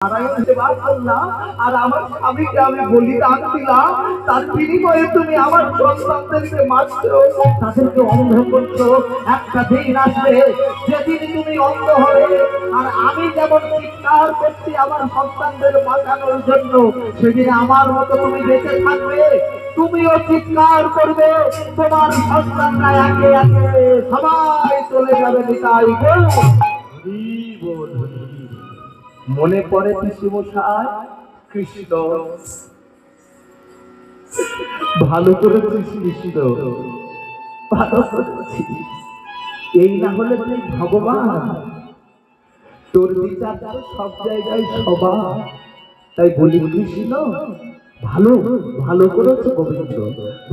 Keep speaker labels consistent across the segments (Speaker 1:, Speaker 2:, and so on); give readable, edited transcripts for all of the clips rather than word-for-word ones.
Speaker 1: নারায়ণ সেবা করলাম আর আমার স্বামীকে আমি বলিদান দিলাম, তার বিনিময়ে তুমি আমার সন্তানদেরকে মারছো, তাদেরকে অন্ধ করছো। একটা দিন আসবে যেদিন তুমি অন্ধ হবে, আর আমি যেমন চিৎকার করছি আমার সন্তানদের বাঁচানোর জন্য, সেদিন আমার মতো তুমি বেঁচে থাকবে, তুমিও চিৎকার করবে, তোমার সন্তানরা একে একে সবাই চলে যাবে। নিতাই গো। মনে পড়ে পিসিমশাই কৃষ্ণ, ভালো করেছিস কৃষ্ণ, ভালো করেছিস। এই না হলে তুই ভগবান, তোর বিচার সব জায়গায় সবার। তাই বলি কৃষ্ণ ভালো, ভালো করেছো গোবিন্দ,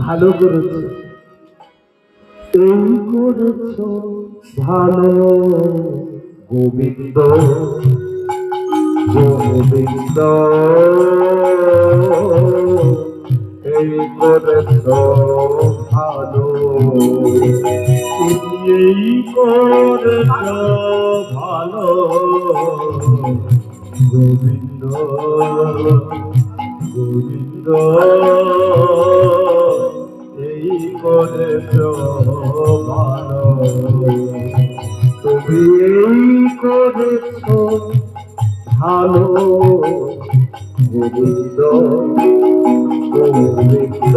Speaker 1: ভালো করেছো, এই করেছো ভালো গোবিন্দ, গোবিন্দ এই করেছ ভালো,
Speaker 2: তুমি এই করেছ ভালো গোবিন্দ, গোবিন্দ এই করেছ ভালো,
Speaker 1: তুমি এই করেছ ভালো গোবিন্দ, গোবিন্দ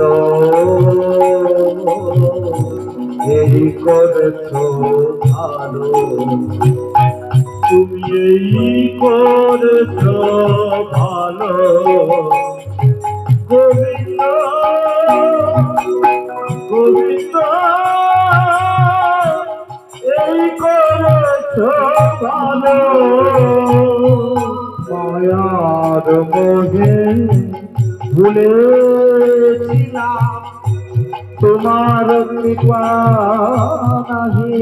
Speaker 1: এই করেছ ভালো,
Speaker 2: তুমি এই করেছ ভালো গোবিন্দ, গোবিন্দ এই করেছ ভালো,
Speaker 1: মায়ার মোহে ভুলেছিলাম তোমার কৃপা নাহি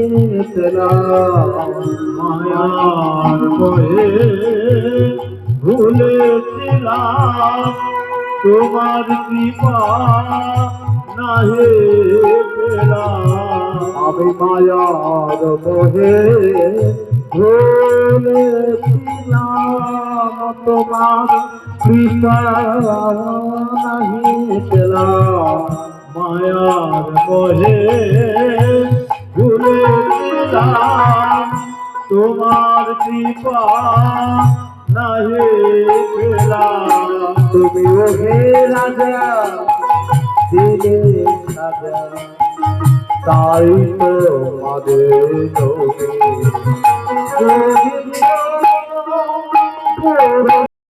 Speaker 1: পেলাম,
Speaker 2: মায়ার বয়ে ভুলেছিলাম তোমার কৃপা নাহি পেলাম,
Speaker 1: আমি মায়ার মোহে ভুলেছিলাম তোমার কৃপা নাহি পেলাম,
Speaker 2: মায়ার বয়ে ভুলেছিলাম তোমার কৃপা নাহি পেলাম,
Speaker 1: তুমি ওহে রাজা দিলে সাজা, তাই তো আমাদের নবী গোবিন্দ,